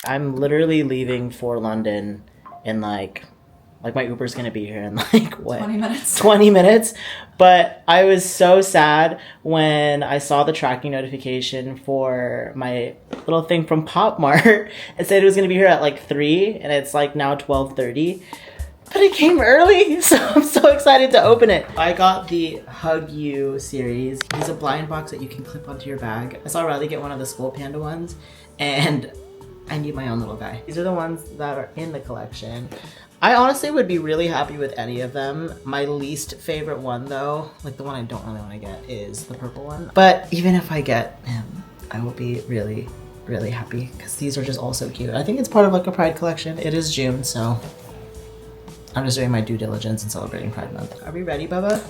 I'm literally leaving for London in like my Uber's gonna be here in like what? 20 minutes. 20 minutes. But I was so sad when I saw the tracking notification for my little thing from Pop Mart. It said it was gonna be here at like 3 and it's like now 12:30. But it came early, so I'm so excited to open it. I got the Hug You series. It's a blind box that you can clip onto your bag. I saw Riley get one of the SKULLPANDA ones, and I need my own little guy. These are the ones that are in the collection. I honestly would be really happy with any of them. My least favorite one though, like the one I don't really want to get, is the purple one. But even if I get him, I will be really, really happy because these are just all so cute. I think it's part of like a Pride collection. It is June, so I'm just doing my due diligence and celebrating Pride Month. Are we ready, Bubba?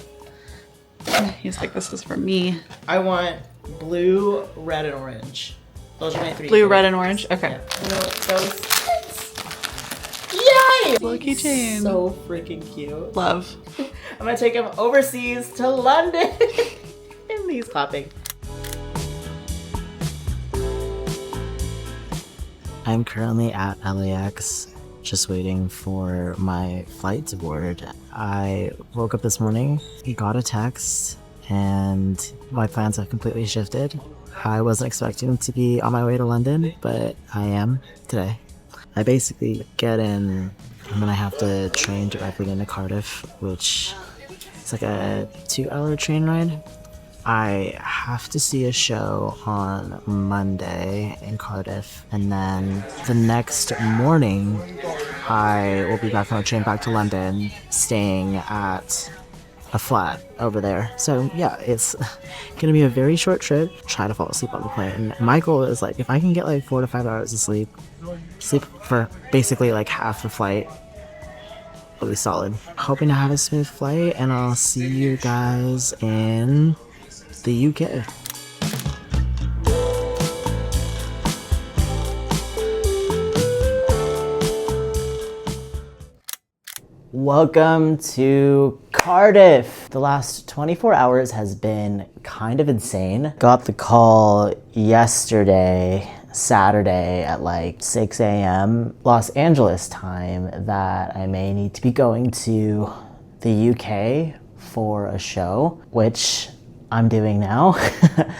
He's like, this is for me. I want blue, red, and orange. Those are my three. Blue, red, and orange? Okay. Yeah. Yay! Little keychain. So freaking cute. Love. I'm gonna take him overseas to London. And he's clapping. I'm currently at LAX, just waiting for my flight to board. I woke up this morning, got a text, and my plans have completely shifted. I wasn't expecting to be on my way to London, but I am today. I basically get in and then I have to train directly into Cardiff, which is like a 2-hour train ride. I have to see a show on Monday in Cardiff, and then the next morning I will be back on a train back to London, staying at a flat over there. So yeah, it's gonna be a very short trip. Try to fall asleep on the plane. My goal is like, if I can get like 4 to 5 hours of sleep for basically like half the flight, it'll be solid. Hoping to have a smooth flight, and I'll see you guys in the UK. Welcome to Cardiff. The last 24 hours has been kind of insane. Got the call yesterday, Saturday at like 6 a.m. Los Angeles time that I may need to be going to the UK for a show, which I'm doing now.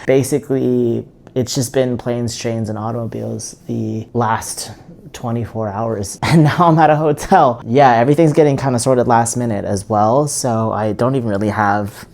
Basically, it's just been planes, trains, and automobiles the last 24 hours, and now I'm at a hotel. Yeah, everything's getting kind of sorted last minute as well, so I don't even really have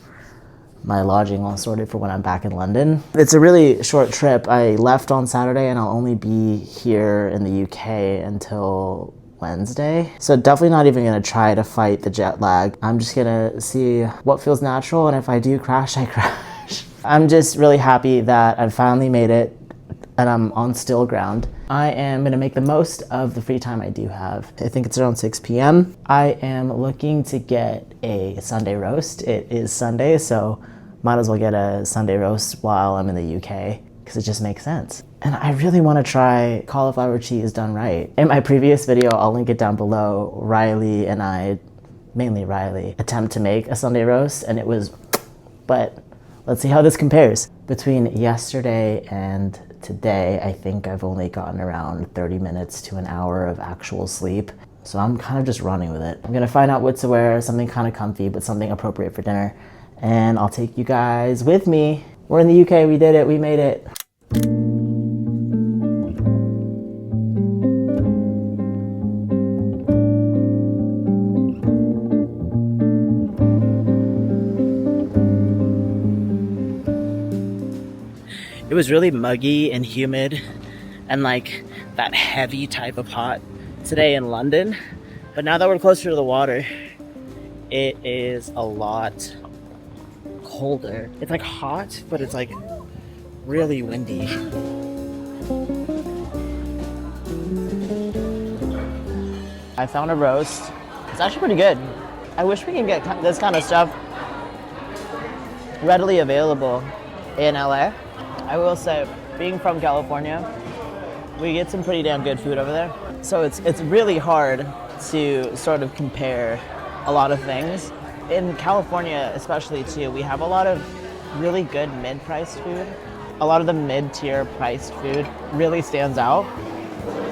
my lodging all sorted for when I'm back in London. It's a really short trip. I left on Saturday and I'll only be here in the UK until Wednesday. So definitely not even gonna try to fight the jet lag. I'm just gonna see what feels natural, and if I do crash, I crash. I'm just really happy that I finally made it and I'm on still ground. I am gonna make the most of the free time I do have. I think it's around 6 p.m. I am looking to get a Sunday roast. It is Sunday, so might as well get a Sunday roast while I'm in the UK, because it just makes sense. And I really want to try cauliflower cheese done right. In my previous video, I'll link it down below, Riley and I, mainly Riley, attempt to make a Sunday roast, and it was, but let's see how this compares. Between yesterday and today, I think I've only gotten around 30 minutes to an hour of actual sleep. So I'm kind of just running with it. I'm gonna find out what to wear, something kind of comfy, but something appropriate for dinner. And I'll take you guys with me. We're in the UK, we did it, we made it. It was really muggy and humid and like that heavy type of hot today in London. But now that we're closer to the water, it is a lot colder. It's like hot, but it's like really windy. I found a roast. It's actually pretty good. I wish we can get this kind of stuff readily available in LA. I will say, being from California, we get some pretty damn good food over there. So it's really hard to sort of compare a lot of things. In California especially too, we have a lot of really good mid-priced food. A lot of the mid-tier priced food really stands out.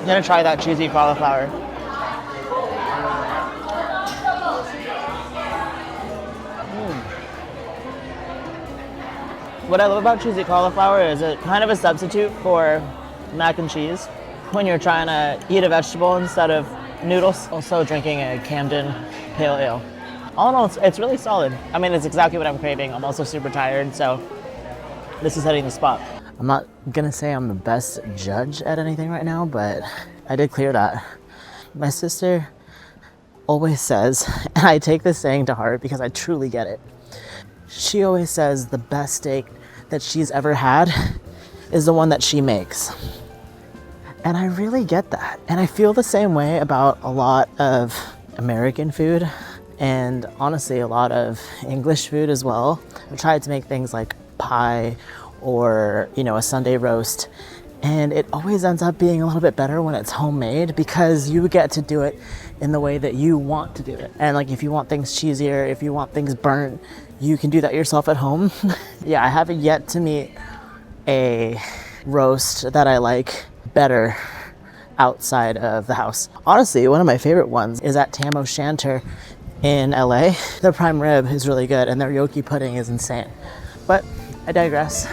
I'm gonna try that cheesy cauliflower. What I love about cheesy cauliflower is it kind of a substitute for mac and cheese when you're trying to eat a vegetable instead of noodles. Also drinking a Camden Pale Ale. All in all, it's really solid. I mean, it's exactly what I'm craving. I'm also super tired, so this is hitting the spot. I'm not gonna say I'm the best judge at anything right now, but I did clear that. My sister always says, and I take this saying to heart because I truly get it. She always says the best steak that she's ever had is the one that she makes. And I really get that. And I feel the same way about a lot of American food and honestly a lot of English food as well. I've tried to make things like pie or, you know, a Sunday roast, and it always ends up being a little bit better when it's homemade because you get to do it in the way that you want to do it. And like if you want things cheesier, if you want things burnt, you can do that yourself at home. Yeah, I haven't yet to meet a roast that I like better outside of the house. Honestly, one of my favorite ones is at Tam O'Shanter in LA. Their prime rib is really good and their gnocchi pudding is insane. But I digress.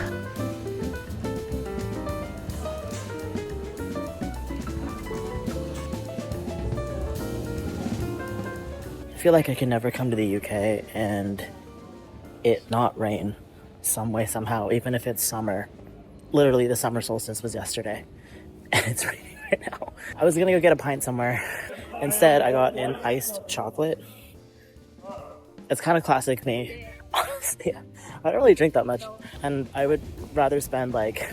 I feel like I can never come to the UK and it not rain some way, somehow, even if it's summer. Literally, the summer solstice was yesterday and it's raining right now. I was gonna go get a pint somewhere. Instead, I got an iced chocolate. It's kind of classic me. Honestly, I don't really drink that much. And I would rather spend like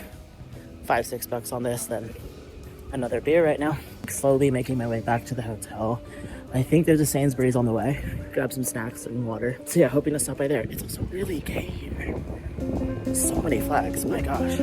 $5-6 on this than another beer right now. Slowly making my way back to the hotel. I think there's a Sainsbury's on the way. Grab some snacks and water. So yeah, hoping to stop by there. It's also really gay here. So many flags, my gosh.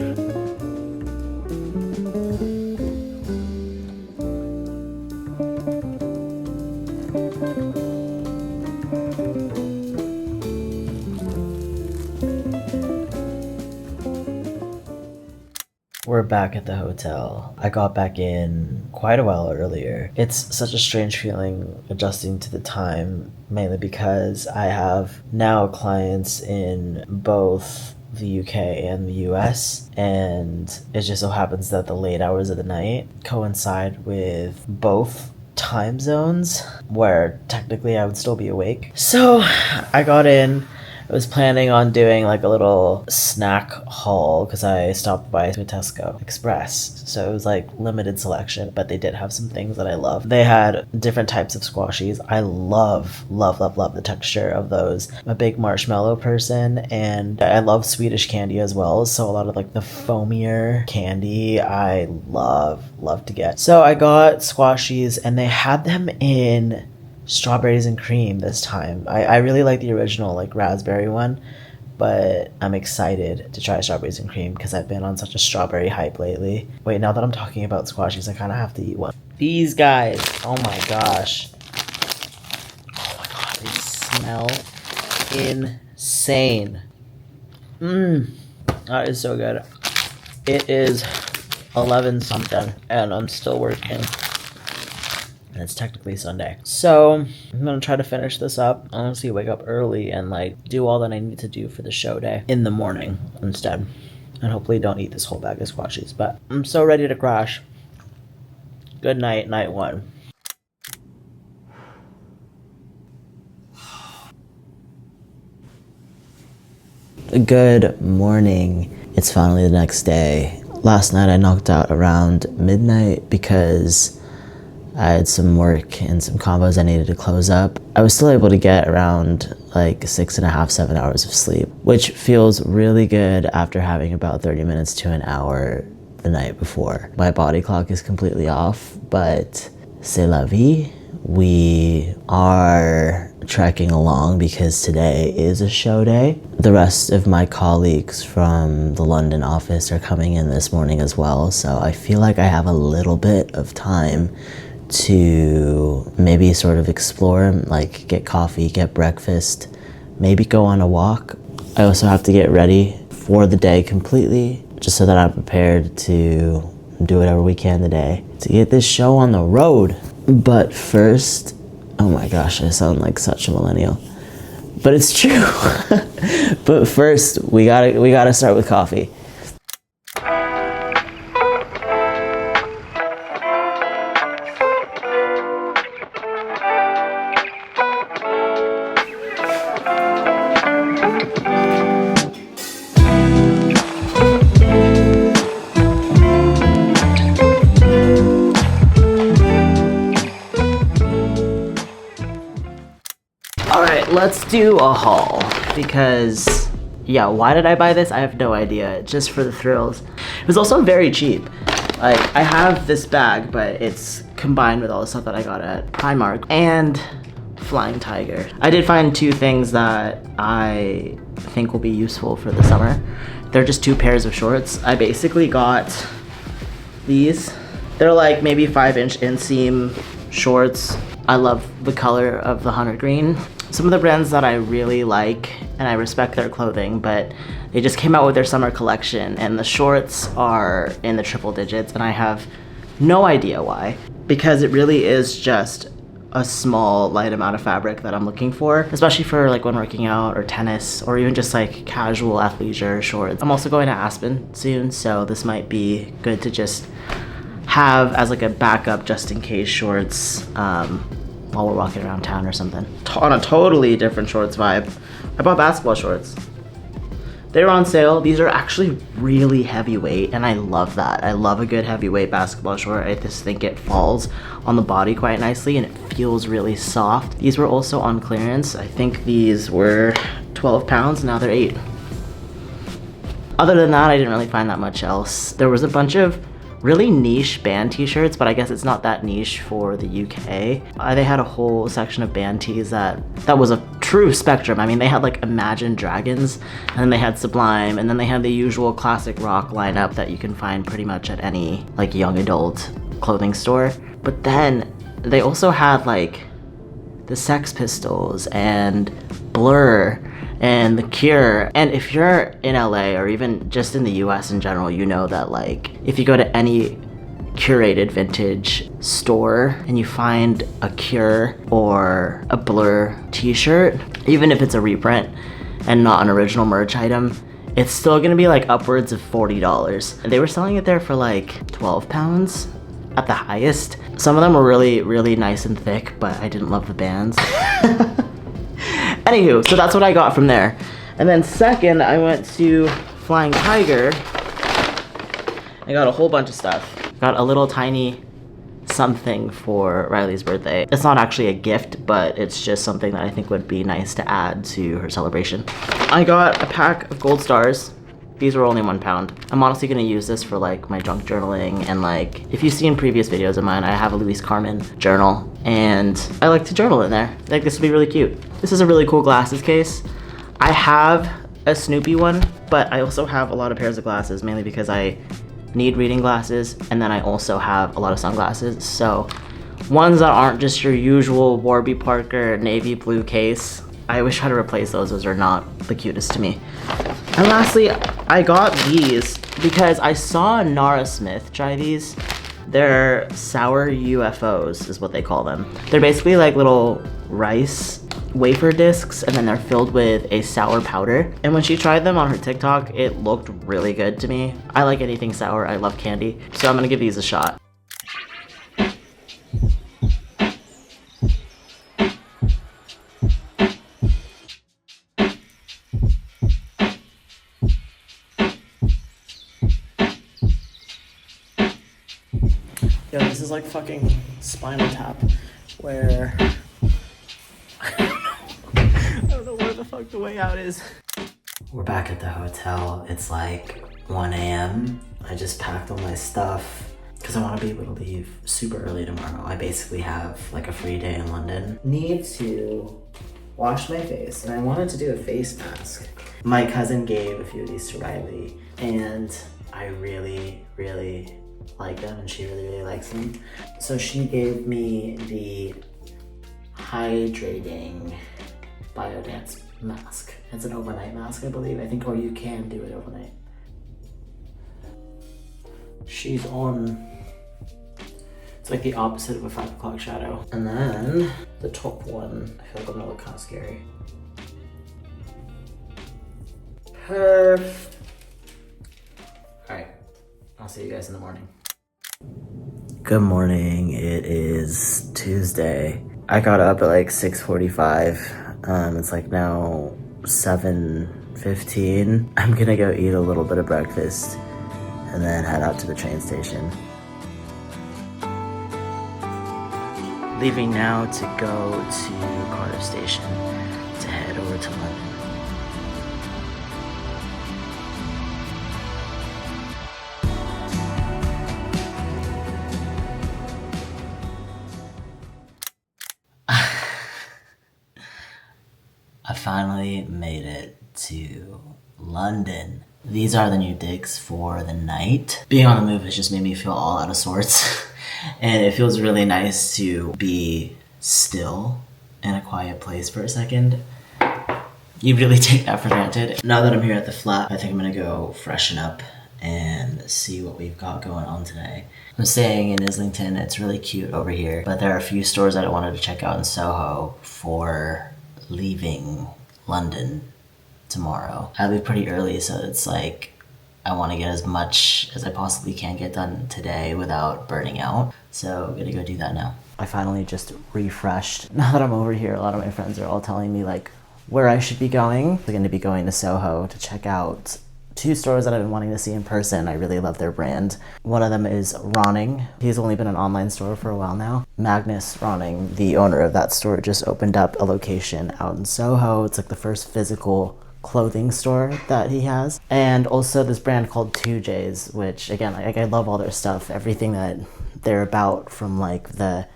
We're back at the hotel. I got back in quite a while earlier. It's such a strange feeling adjusting to the time, mainly because I have now clients in both the UK and the US, and it just so happens that the late hours of the night coincide with both time zones where technically I would still be awake. So I got in. I was planning on doing like a little snack haul because I stopped by to Tesco Express. So it was like limited selection, but they did have some things that I love. They had different types of squashies. I love the texture of those. I'm a big marshmallow person and I love Swedish candy as well. So a lot of like the foamier candy I love to get. So I got squashies and they had them in strawberries and cream this time. I really like the original like raspberry one, but I'm excited to try strawberries and cream because I've been on such a strawberry hype lately. Wait, now that I'm talking about squashies, I kind of have to eat one. These guys, oh my gosh. Oh my god, they smell insane. That is so good. It is 11 something and I'm still working. And it's technically Sunday. So I'm gonna try to finish this up. Honestly, wake up early and like do all that I need to do for the show day in the morning instead. And hopefully don't eat this whole bag of squashies. But I'm so ready to crash. Good night, night one. Good morning. It's finally the next day. Last night I knocked out around midnight because I had some work and some combos I needed to close up. I was still able to get around like 6.5, 7 hours of sleep, which feels really good after having about 30 minutes to an hour the night before. My body clock is completely off, but c'est la vie. We are trekking along because today is a show day. The rest of my colleagues from the London office are coming in this morning as well, so I feel like I have a little bit of time to maybe sort of explore, like get coffee, get breakfast, maybe go on a walk. I also have to get ready for the day completely, just so that I'm prepared to do whatever we can today to get this show on the road. But first, oh my gosh, I sound like such a millennial. But it's true. But first, we gotta start with coffee. Let's do a haul because, yeah, why did I buy this? I have no idea. Just for the thrills. It was also very cheap. Like, I have this bag, but it's combined with all the stuff that I got at Primark and Flying Tiger. I did find two things that I think will be useful for the summer. They're just two pairs of shorts. I basically got these. They're like maybe 5-inch inseam shorts. I love the color of the hunter green. Some of the brands that I really like, and I respect their clothing, but they just came out with their summer collection and the shorts are in the triple digits and I have no idea why. Because it really is just a small, light amount of fabric that I'm looking for, especially for like when working out or tennis or even just like casual athleisure shorts. I'm also going to Aspen soon, so this might be good to just have as like a backup just in case shorts while we're walking around town or something. On a totally different shorts vibe, I bought basketball shorts. They were on sale. These are actually really heavyweight and I love that. I love a good heavyweight basketball short. I just think it falls on the body quite nicely and it feels really soft. These were also on clearance. I think these were 12 pounds, now they're 8. Other than that, I didn't really find that much else. There was a bunch of really niche band t-shirts, but I guess it's not that niche for the UK. They had a whole section of band tees that was a true spectrum. I mean, they had like Imagine Dragons, and then they had Sublime, and then they had the usual classic rock lineup that you can find pretty much at any like young adult clothing store. But then they also had like the Sex Pistols and Blur and The Cure. And if you're in LA or even just in the US in general, you know that like if you go to any curated vintage store and you find a Cure or a Blur t-shirt, even if it's a reprint and not an original merch item, it's still gonna be like upwards of $40. And they were selling it there for like 12 pounds at the highest. Some of them were really, really nice and thick, but I didn't love the bands. Anywho, so that's what I got from there. And then second, I went to Flying Tiger. I got a whole bunch of stuff. Got a little tiny something for Riley's birthday. It's not actually a gift, but it's just something that I think would be nice to add to her celebration. I got a pack of gold stars. These were only £1. I'm honestly gonna use this for like my junk journaling, and like if you've seen previous videos of mine, I have a Louise Carmen journal and I like to journal in there. I think this would be really cute. This is a really cool glasses case. I have a Snoopy one, but I also have a lot of pairs of glasses, mainly because I need reading glasses, and then I also have a lot of sunglasses. So ones that aren't just your usual Warby Parker navy blue case, I wish I had to replace those. Those are not the cutest to me. And lastly, I got these because I saw Nara Smith try these. They're sour UFOs is what they call them. They're basically like little rice wafer discs, and then they're filled with a sour powder. And when she tried them on her TikTok, it looked really good to me. I like anything sour, I love candy. So I'm gonna give these a shot. Yo, this is like fucking Spinal Tap, where I don't know where the fuck the way out is. We're back at the hotel. It's like 1 a.m. I just packed all my stuff because I want to be able to leave super early tomorrow. I basically have like a free day in London. Need to wash my face, and I wanted to do a face mask. My cousin gave a few of these to Riley, and I really, really like them, and she really, really likes them. So she gave me the hydrating biodance mask. It's an overnight mask, I believe. I think, or you can do it overnight. She's on, it's like the opposite of a 5 o'clock shadow. And then the top one, I feel like I'm gonna look kind of scary. Perf. All right, I'll see you guys in the morning. Good morning, it is Tuesday. I got up at like 6:45. It's like now 7:15. I'm gonna go eat a little bit of breakfast and then head out to the train station. Leaving now to go to Cardiff station to head over to London. I finally made it to London. These are the new digs for the night. Being on the move has just made me feel all out of sorts. And it feels really nice to be still in a quiet place for a second. You really take that for granted. Now that I'm here at the flat, I think I'm gonna go freshen up and see what we've got going on today. I'm staying in Islington. It's really cute over here, but there are a few stores that I wanted to check out in SoHo for leaving London tomorrow. I leave pretty early, so it's like I want to get as much as I possibly can get done today without burning out. So I'm gonna go do that now. I finally just refreshed. Now that I'm over here, a lot of my friends are all telling me like where I should be going. I'm gonna be going to SoHo to check out 2 stores that I've been wanting to see in person. I really love their brand. One of them is Ronning. He's only been an online store for a while now. Magnus Ronning, the owner of that store, just opened up a location out in SoHo. It's like the first physical clothing store that he has. And also this brand called TwoJeys, which again, like I love all their stuff. Everything that they're about, from like the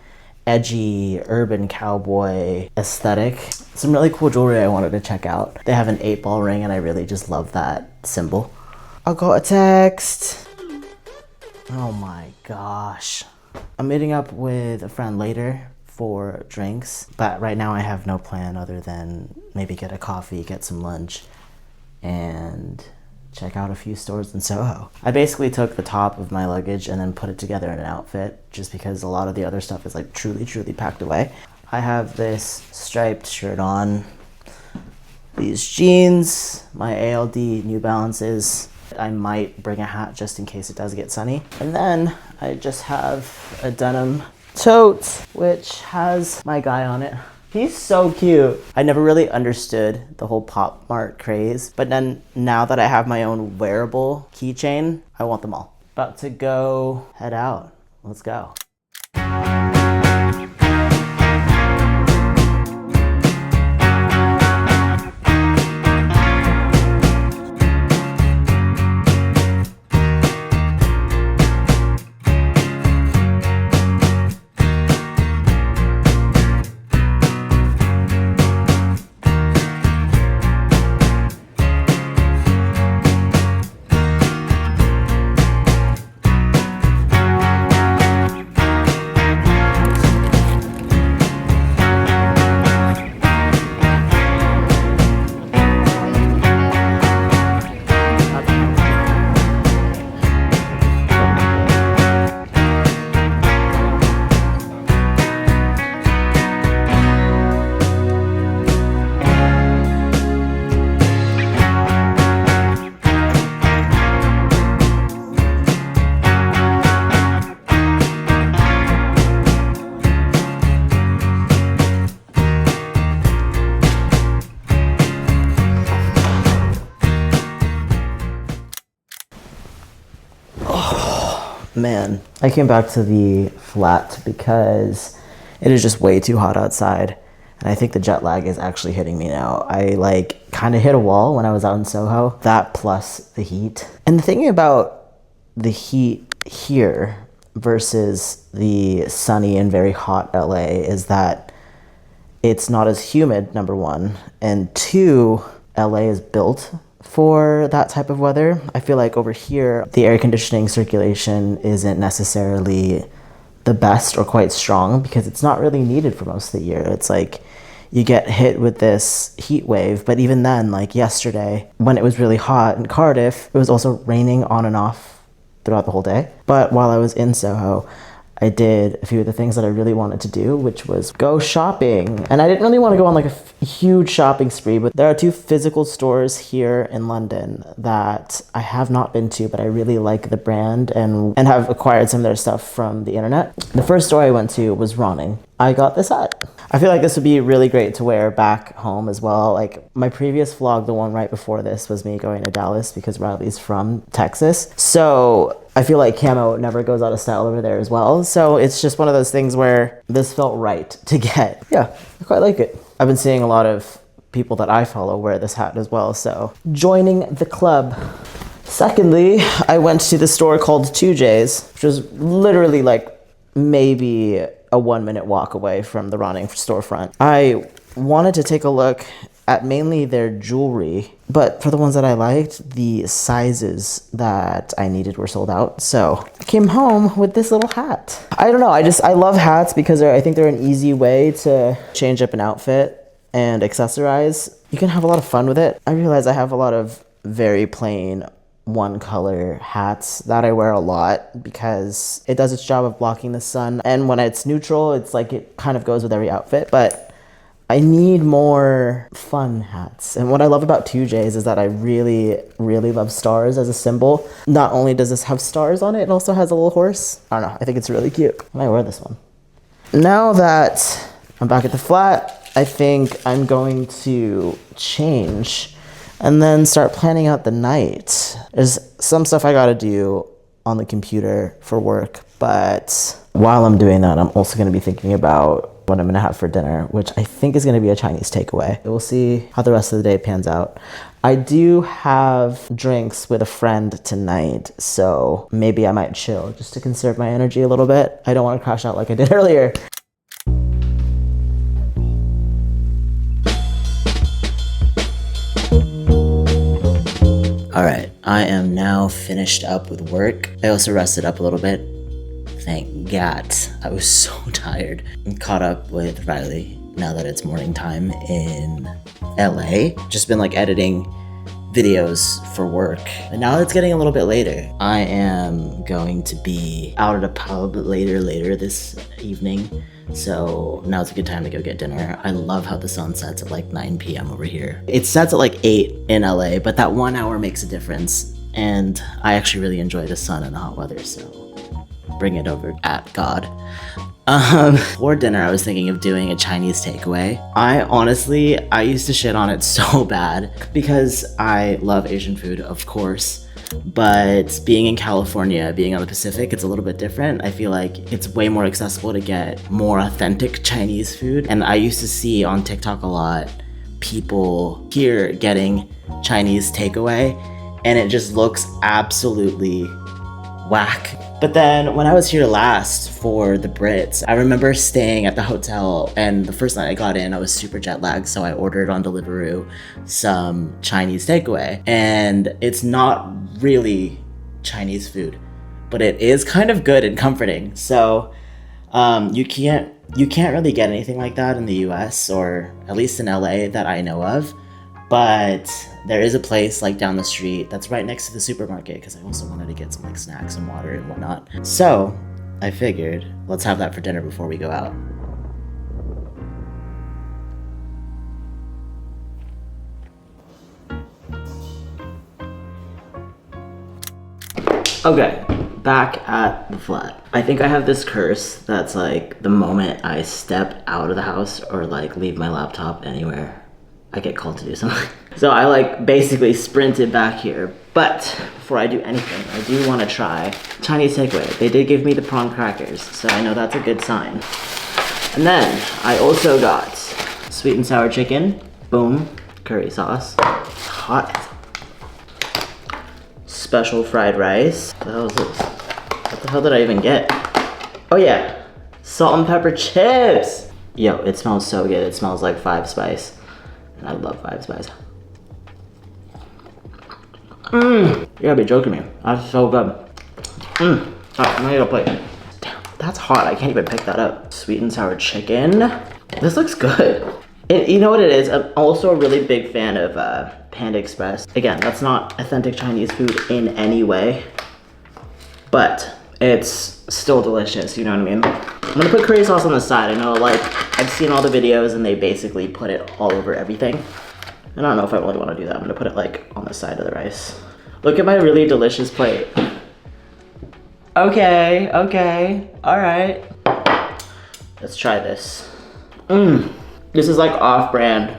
edgy urban cowboy aesthetic. Some really cool jewelry I wanted to check out. They have an 8-ball ring and I really just love that symbol. I got a text. Oh my gosh. I'm meeting up with a friend later for drinks, but right now I have no plan other than maybe get a coffee, get some lunch, and check out a few stores in SoHo. I basically took the top of my luggage and then put it together in an outfit just because a lot of the other stuff is like truly packed away. I have this striped shirt on, these jeans, my ALD New Balances. I might bring a hat just in case it does get sunny. And then I just have a denim tote, which has my guy on it. He's so cute. I never really understood the whole Pop Mart craze, but then now that I have my own wearable keychain, I want them all. About to go head out. Let's go. Man, I came back to the flat because it is just way too hot outside, and I think the jet lag is actually hitting me now. I like kind of hit a wall when I was out in SoHo, that plus the heat. And the thing about the heat here versus the sunny and very hot LA is that it's not as humid, number one, and two, LA is built for that type of weather. I feel like over here, the air conditioning circulation isn't necessarily the best or quite strong because it's not really needed for most of the year. It's like you get hit with this heat wave, but even then, like yesterday, when it was really hot in Cardiff, it was also raining on and off throughout the whole day. But while I was in Soho, I did a few of the things that I really wanted to do, which was go shopping. And I didn't really want to go on like a huge shopping spree, but there are 2 physical stores here in London that I have not been to, but I really like the brand and have acquired some of their stuff from the internet. The first store I went to was Ronning. I got this hat. I feel like this would be really great to wear back home as well. Like my previous vlog, the one right before this, was me going to Dallas because Riley's from Texas. So I feel like camo never goes out of style over there as well. So it's just one of those things where this felt right to get. Yeah, I quite like it. I've been seeing a lot of people that I follow wear this hat as well. So joining the club. Secondly, I went to the store called TwoJeys, which was literally like maybe a 1-minute walk away from the Ronning storefront. I wanted to take a look at mainly their jewelry, but for the ones that I liked, the sizes that I needed were sold out. So I came home with this little hat. I don't know, I love hats because I think they're an easy way to change up an outfit and accessorize. You can have a lot of fun with it. I realize I have a lot of very plain one color hats that I wear a lot because it does its job of blocking the sun. And when it's neutral, it's like it kind of goes with every outfit, but I need more fun hats. And what I love about TwoJeys is that I really, really love stars as a symbol. Not only does this have stars on it, it also has a little horse. I don't know, I think it's really cute. I might wear this one. Now that I'm back at the flat, I think I'm going to change and then start planning out the night. There's some stuff I gotta do on the computer for work, but while I'm doing that, I'm also gonna be thinking about what I'm gonna have for dinner, which I think is gonna be a Chinese takeaway. We'll see how the rest of the day pans out. I do have drinks with a friend tonight, so maybe I might chill just to conserve my energy a little bit. I don't wanna crash out like I did earlier. All right, I am now finished up with work. I also rested up a little bit. Thank God. I was so tired. I'm caught up with Riley now that it's morning time in LA. Just been like editing videos for work. And now it's getting a little bit later. I am going to be out at a pub later this evening. So now's a good time to go get dinner. I love how the sun sets at like 9 p.m. over here. It sets at like 8 in LA, but that 1 hour makes a difference. And I actually really enjoy the sun and the hot weather, so bring it over at God. For dinner, I was thinking of doing a Chinese takeaway. I used to shit on it so bad because I love Asian food, of course. But being in California, being on the Pacific, it's a little bit different. I feel like it's way more accessible to get more authentic Chinese food. And I used to see on TikTok a lot people here getting Chinese takeaway, and it just looks absolutely whack. But then when I was here last for the Brits, I remember staying at the hotel, and the first night I got in, I was super jet lagged, so I ordered on Deliveroo some Chinese takeaway. And it's not really Chinese food, but it is kind of good and comforting. So you can't really get anything like that in the US, or at least in LA that I know of. But there is a place like down the street that's right next to the supermarket, because I also wanted to get some like snacks and water and whatnot. So I figured, let's have that for dinner before we go out. Okay, back at the flat. I think I have this curse that's like the moment I step out of the house or like leave my laptop anywhere, I get called to do something. So I like basically sprinted back here. But before I do anything, I do want to try Chinese takeaway. They did give me the prawn crackers, so I know that's a good sign. And then I also got sweet and sour chicken, boom, curry sauce, hot, special fried rice. What the hell is this? What the hell did I even get? Oh yeah, salt and pepper chips. Yo, it smells so good. It smells like 5 Spice. And I love 5 Spice. You gotta be joking me. That's so good. Alright, I'm gonna get a plate. Damn, that's hot. I can't even pick that up. Sweet and sour chicken. This looks good. You know what it is? I'm also a really big fan of Panda Express. Again, that's not authentic Chinese food in any way. but it's still delicious, you know what I mean? I'm gonna put curry sauce on the side. I know, like, I've seen all the videos and they basically put it all over everything. And I don't know if I really wanna do that. I'm gonna put it like on the side of the rice. Look at my really delicious plate. Okay, all right. Let's try this. This is like off-brand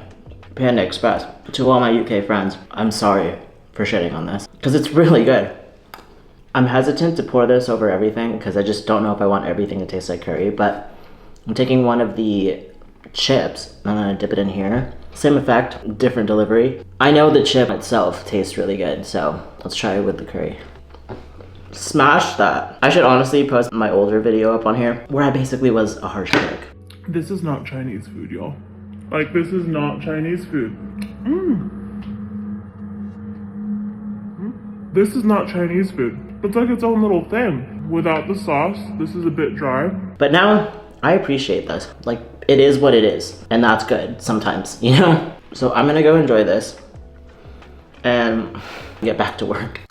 Panda Express. To all my UK friends, I'm sorry for shitting on this, because it's really good. I'm hesitant to pour this over everything because I just don't know if I want everything to taste like curry, but I'm taking one of the chips and I'm gonna dip it in here. Same effect, different delivery. I know the chip itself tastes really good, so let's try it with the curry. Smash that. I should honestly post my older video up on here where I basically was a harsh critic. This is not Chinese food, y'all. Like, this is not Chinese food. This is not Chinese food. It's like its own little thing. Without the sauce, this is a bit dry. But now, I appreciate this. Like, it is what it is. And that's good sometimes, you know? So I'm gonna go enjoy this and get back to work.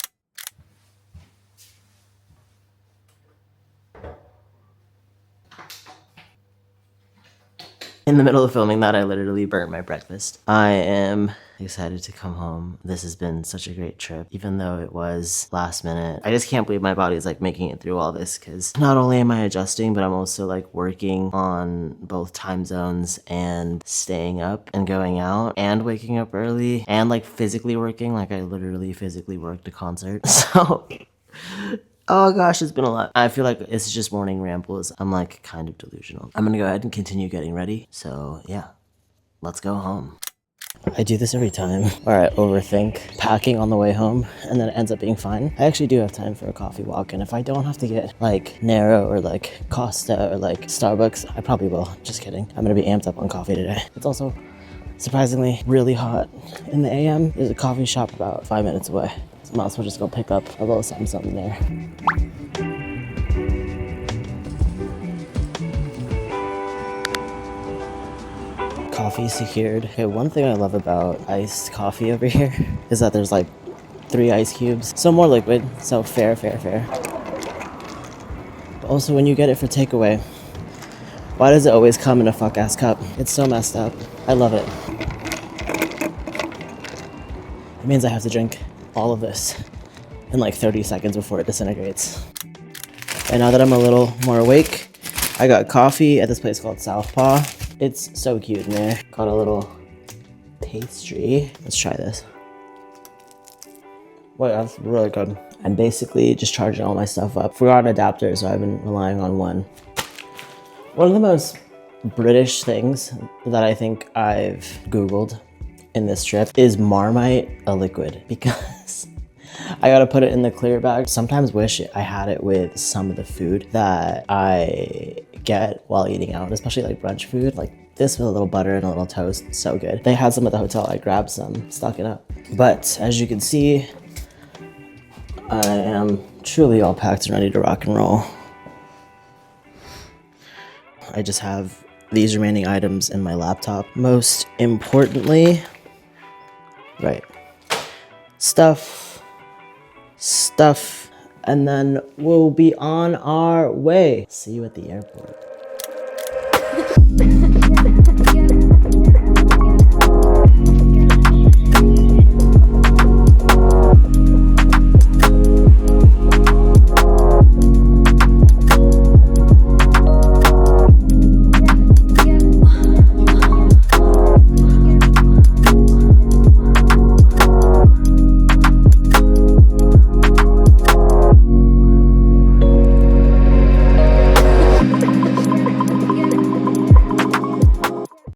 In the middle of filming that, I literally burnt my breakfast. I am excited to come home. This has been such a great trip, even though it was last minute. I just can't believe my body's like making it through all this, because not only am I adjusting, but I'm also like working on both time zones and staying up and going out and waking up early and like physically working. Like I literally physically worked a concert. So oh gosh, it's been a lot. I feel like it's just morning rambles. I'm like kind of delusional. I'm gonna go ahead and continue getting ready. So yeah, let's go home. I do this every time where I overthink packing on the way home and then it ends up being fine. I actually do have time for a coffee walk, and if I don't have to get like Nero or like Costa or like Starbucks, I probably will. Just kidding. I'm gonna be amped up on coffee today. It's also surprisingly really hot in the AM. There's a coffee shop about 5 minutes away. So might as well just go pick up a little something there. Coffee secured. Okay, one thing I love about iced coffee over here is that there's like 3 ice cubes. So more liquid, so fair. But also when you get it for takeaway, why does it always come in a fuck ass cup? It's so messed up. I love it. It means I have to drink all of this in like 30 seconds before it disintegrates. And now that I'm a little more awake, I got coffee at this place called Southpaw. It's so cute in there. Got a little pastry. Let's try this. Wait, that's really good. I'm basically just charging all my stuff up. Forgot an adapter, so I've been relying on one. One of the most British things that I think I've Googled in this trip is Marmite a liquid, because I gotta put it in the clear bag. Sometimes wish I had it with some of the food that I get while eating out, especially like brunch food, like this with a little butter and a little toast. So good. They had some at the hotel. I grabbed some, stock it up. But as you can see, I am truly all packed and ready to rock and roll. I just have these remaining items in my laptop. Most importantly, right, stuff, and then we'll be on our way. See you at the airport.